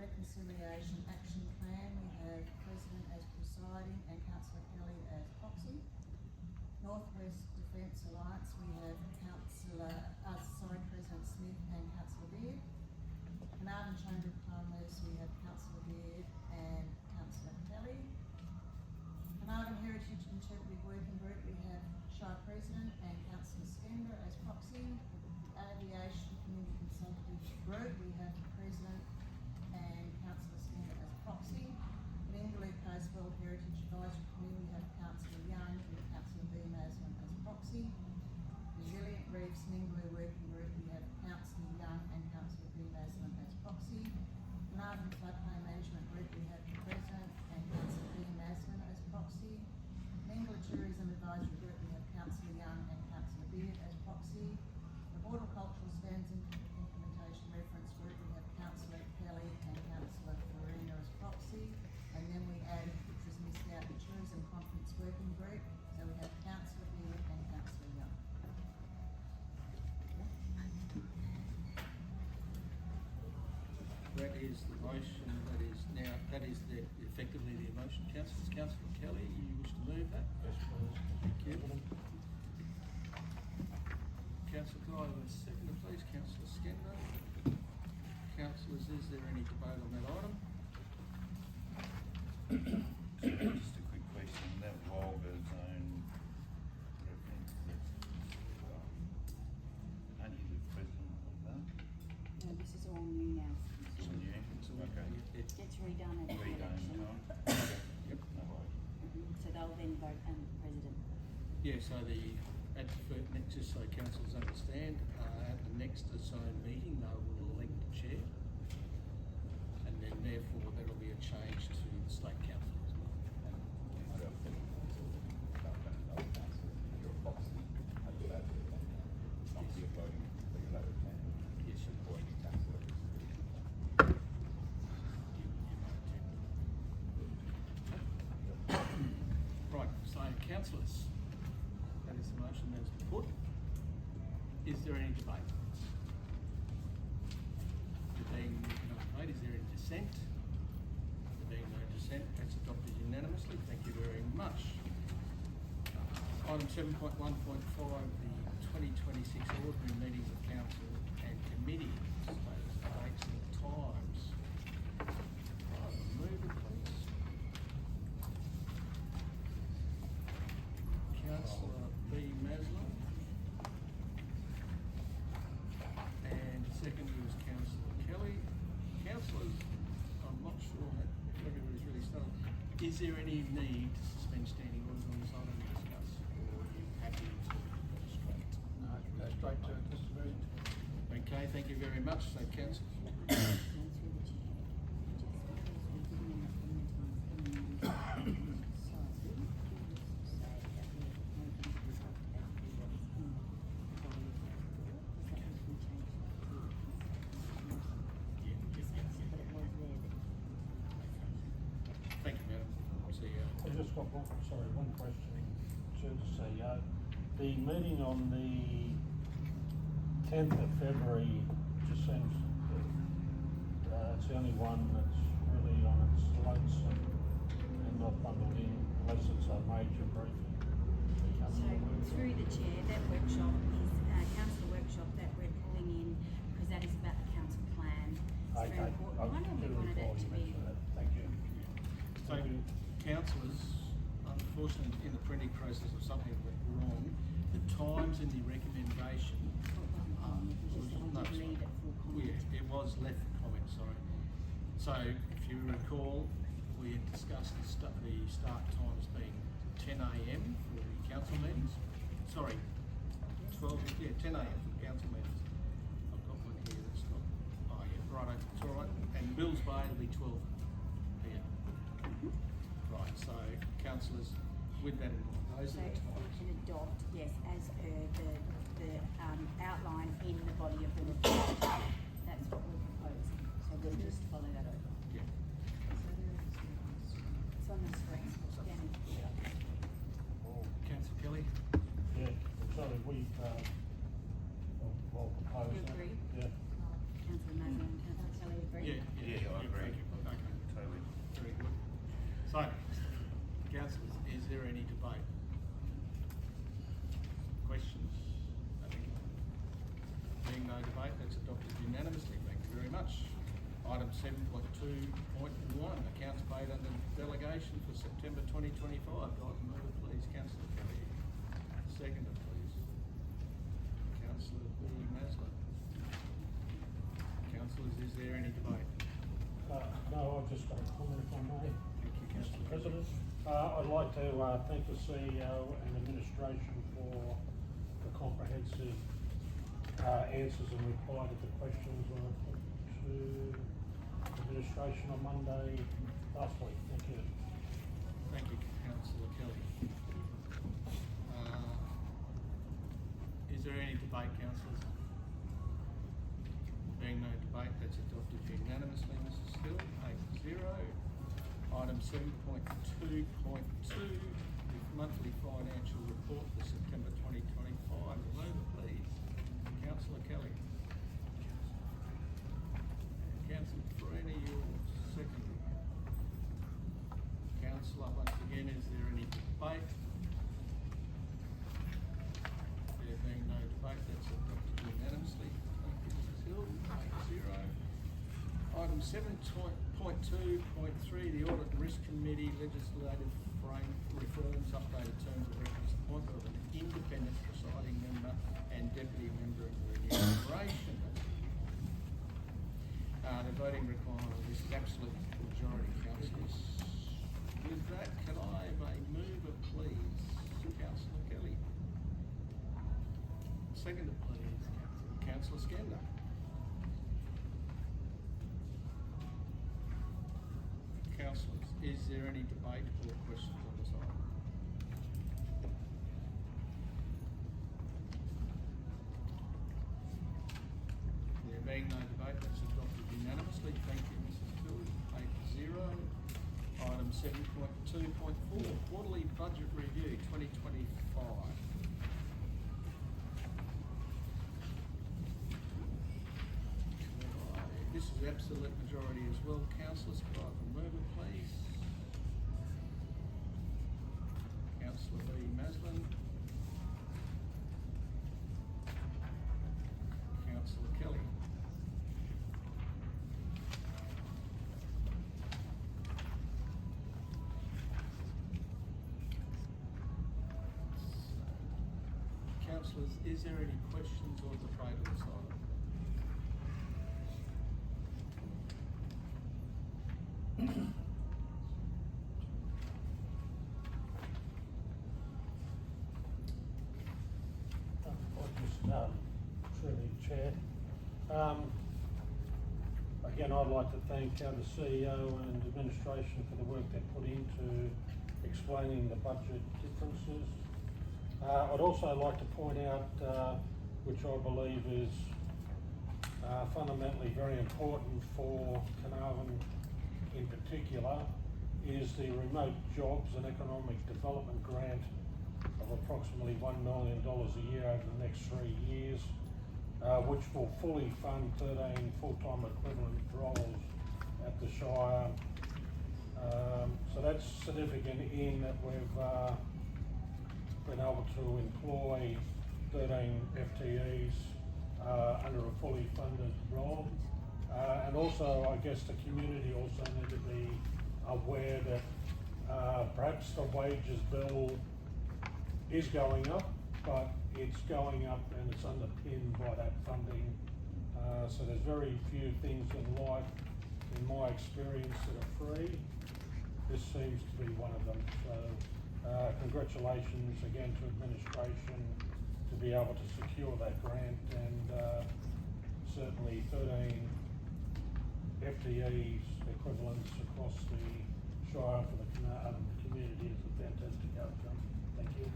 Reconciliation Action Plan, we have President as presiding and councillor Kelly as proxy. Northwest Defence Alliance, we have President Smith and councillor Beard. Carnarvon Chamber of Commerce, we have councillor Beard and councillor Kelly. Carnarvon Heritage Interpretive Working Group, we have Shire President and councillor Skender as proxy. The Aviation Community Consultative Group, we have President and councillor Skender as proxy. Ningaloo Coast World Heritage Advisory Committee, we have councillor Young and councillor B. Maslin as proxy. Resilient Reefs Ningaloo Working Group, we have councillor Young and councillor B. Maslin as proxy. Carnarvon Floodplain Management Group, we have the President and councillor B. Maslin as proxy. Ningaloo Tourism Advisory Group, we have councillor Young and councillor Beard as proxy. The Horticultural Standards Implementation Reference Group, we have councillor Kelly and councillor Farina as proxy. And then we added, which was missed out, the Tourism Conference Working Group, so we have councillor Beard and councillor Young. That is the motion that is now, that is effectively the motion. Councillors, councillor Kelly, you wish to move that? Yes, please. Thank you. Councillor, could I have a seconder, please? Councillor Skender. Councillors, is there any debate on that item? Just a quick question, that Wilga zone reference, aren't you the president of that? No, this is all new now. Or new? Okay. Gets redone at the Redone election. time? Okay. Yep. No worries. So they'll then vote and the president. Yeah, so just so councillors understand, at the next zone meeting, they will elect the chair. And then therefore, that'll be a change to the state council as well. Yes, sir. Right, so councillors, that is the motion that's been put. Is there any debate? There being no debate, is there any dissent? There being no dissent, that's adopted unanimously. Thank you very much. Item 7.1.5, the 2026 ordinary meetings of council and committee status, dates and times. Is there any need to suspend standing orders on this item and discuss, or are you happy to go straight? No, go straight to distribution. Okay, thank you very much. So, council. Thank you, Madam CEO. I just got one question to the CEO. The meeting on the 10th of February just seems it's the only one that's really on its lonesome and not bundled in unless it's a major briefing. So through the chair, that workshop is a council workshop that we're pulling in because that is about the council plan. It's a very important one and we wanted it to be. Thank you. So, councillors, unfortunately, in the printing process of something that went wrong, the times in the recommendation. No, sorry. Yeah, it was left for comment, sorry. So, if you recall, we had discussed the start times being 10 a.m. for the council meetings. Sorry, 10 a.m. for the council meetings. I've got one here that's not, oh yeah, right, it's all right. And Bills Bay will be 12 p.m. Right, so councillors, with that in mind, those So are the times. we can adopt, yes, as per the outline in the body of the report. That's what we're proposing. So we'll just follow that over. Yeah. It's on the screen. Scanning. Councillor Kelly? Yeah, sorry, we've proposed You that. agree? Yeah. Councillor Mazza and Councillor Kelly agree? Yeah, I agree. Thank you. Okay. Totally. Very good. So, councillors, is there any debate? Questions? Nothing? Being no debate, that's adopted unanimously. Thank you very much. Item 7.2.1, accounts paid under delegation for September 2025. Mover, please. Councillor Kelly. Seconder, please. Councillor B. Masler. Councillors, is there any debate? No, I've just got a comment if I may. Thank you, Mr. Councillor. President, I'd like to thank the CEO and administration for the comprehensive answers and reply to the questions I put to administration on Monday last week. Thank you. Thank you, Councillor Kelly. Is there any debate, councillors? Being no debate, that's adopted unanimously, Mrs. Hill, 8-0. Item 7.2.2, the monthly financial report for September 2025. Mover, please. Councillor Kelly. Councillor Farina, your secondary. Councillor, once again, is there any debate? There being no debate, that's adopted unanimously. Thank you, Mrs. Hill. 8-0. Item 7.2.3, the Audit and Risk Committee legislative frame reforms, updated terms of reference, appointment of an independent presiding member and deputy member of the remuneration. The voting requirement, this is absolute majority, councillors. With that, can I have a mover, please? Councillor Kelly. Seconder, please. Councillor Skender. Councillors, is there any debate or questions on this item? There being no debate, that's adopted unanimously. Thank you, Mrs. Hill. 8-0. Item 7.2.4, quarterly budget review 2025. This is absolute majority as well. Councillors, could I have a mover, please? Councillor B. Maslin. Councillor Kelly. Councillors, is there any questions or debate on this item? Through the chair. Again, I'd like to thank the CEO and administration for the work they put into explaining the budget differences. I'd also like to point out, which I believe is fundamentally very important for Carnarvon in particular, is the Remote Jobs and Economic Development Grant of approximately $1 million a year over the next 3 years, which will fully fund 13 full-time equivalent roles at the Shire. So that's significant in that we've been able to employ 13 FTEs under a fully funded role. And also, I guess the community also need to be aware that perhaps the wages bill is going up, but it's going up and it's underpinned by that funding. So there's very few things in life, in my experience, that are free. This seems to be one of them. So congratulations again to administration to be able to secure that grant, and certainly 13 FTEs equivalents across the Shire for the community is a fantastic outcome. Thank you.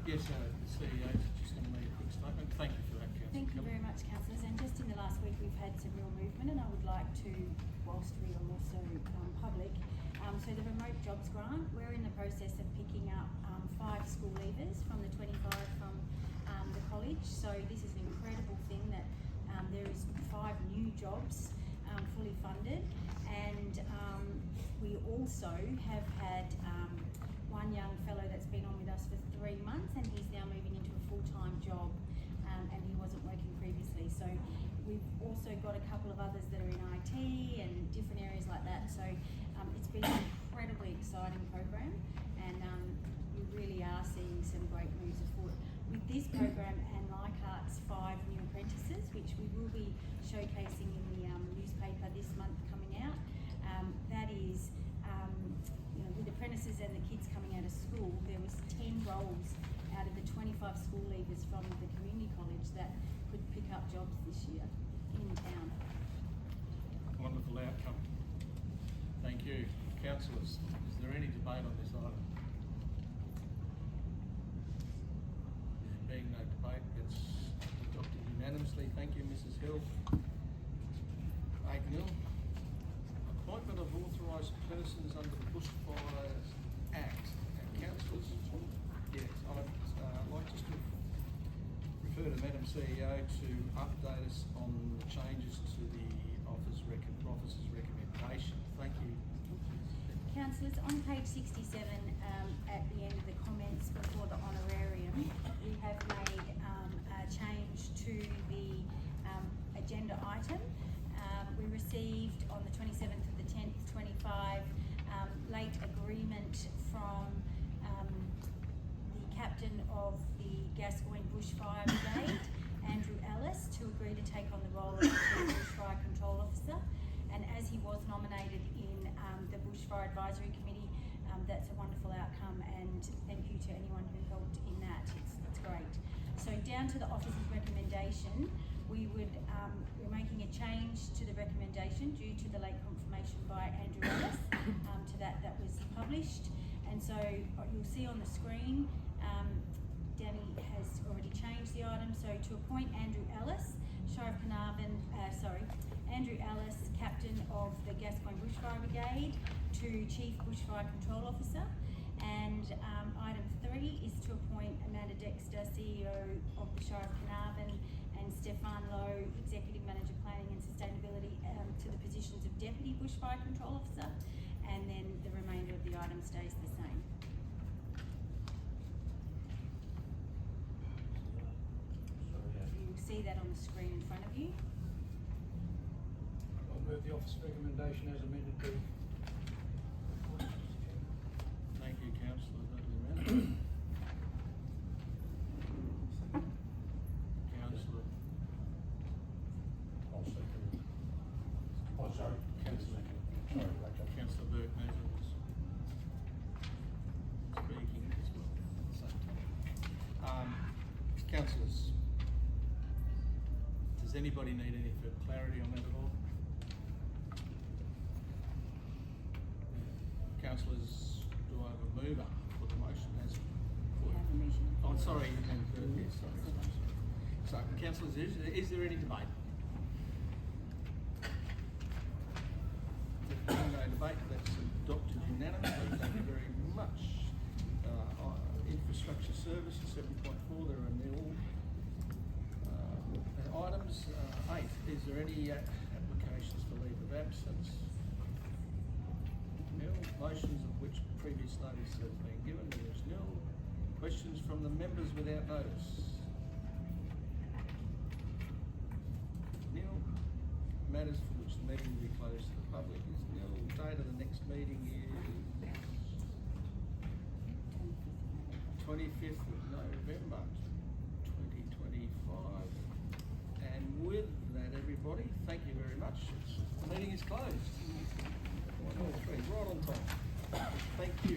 Yes, the CEO is just going to make a quick statement. Thank you for that, Councillor. Thank you very much, councillors. And just in the last week, we've had some real movement, and I would like to, whilst we are also public, so the Remote Jobs Grant, we're in the process of picking up 5 school leavers from the 25 from the college. So this is an incredible thing that there is 5 new jobs fully funded, and we also have had one young fellow that's been on with us for 3 months, and he's now moving into a full-time job, and he wasn't working previously. So we've also got a couple of others that are in IT and different areas like that. So it's been an incredibly exciting program, and we really are seeing some great moves afoot. With this program and Leichhardt's 5 new apprentices, which we will be showcasing in the newspaper this month coming out, that is, with apprentices and the kids coming out of school, there was 10 roles out of the 25 school leavers from the community college that could pick up jobs this year in town. Wonderful outcome. Thank you. Councillors, is there any debate on this item? There being no debate, it's adopted unanimously. Thank you, Mrs. Hill. 8-0. Appointment of authorised persons under the Bushfires Act. Councillors, yes, I'd like just to refer to Madam CEO to update us on the changes to the officer's recommendation. Thank you. Councillors, on page 67, at the end of the comments before the honorarium, we have made a change to the agenda item. We received on the 27th of the 10th, 25, late agreement from the captain of the Gascoyne Bushfire Brigade, Andrew Ellis, to agree to take on the role of the Chief Bushfire Control Officer. And as he was nominated in the Bushfire Advisory Committee, that's a wonderful outcome, and thank you to anyone who helped in that. It's great. So down to the officer's recommendation, we're making a change to the recommendation due to the late confirmation by Andrew Ellis to that was published. And so you'll see on the screen, Danny has already changed the item. So to appoint Andrew Ellis, Shire of Carnarvon, Andrew Ellis, Captain of the Gascoyne Bushfire Brigade, to Chief Bushfire Control Officer. And item 3 is to appoint Amanda Dexter, CEO of the Shire of Carnarvon, and Stefan Lowe, Executive Manager Planning and Sustainability, to the positions of Deputy Bushfire Control Officer, and then the remainder of the item stays the same. You'll see that on the screen in front of you. I'll move the office recommendation as amended to. Thank you, Councillor Dudley. Councillor. I'll second it. Oh, sorry. Councillor. Sorry, okay. Councillor Burke speaking as well at the same time. Councillors, does anybody need any further clarity on that at all? Councillors, do I have a mover for the motion as? We have a meeting. Oh, sorry, you meant, yes, sorry. So, councillors, is there any debate? There being no debate, that's adopted unanimously, thank you very much. Infrastructure services, 7.4, there are nil. Items, 8, is there any applications for leave of absence? Nil. Motions of which previous notice has been given, there is nil. Questions from the members without notice? Nil. Matters for which the meeting will be closed to the public is nil. Date of the next meeting is 25th of November 2025. And with that, everybody, thank you very much. The meeting is closed. 1, 2, 3, right on time. Thank you.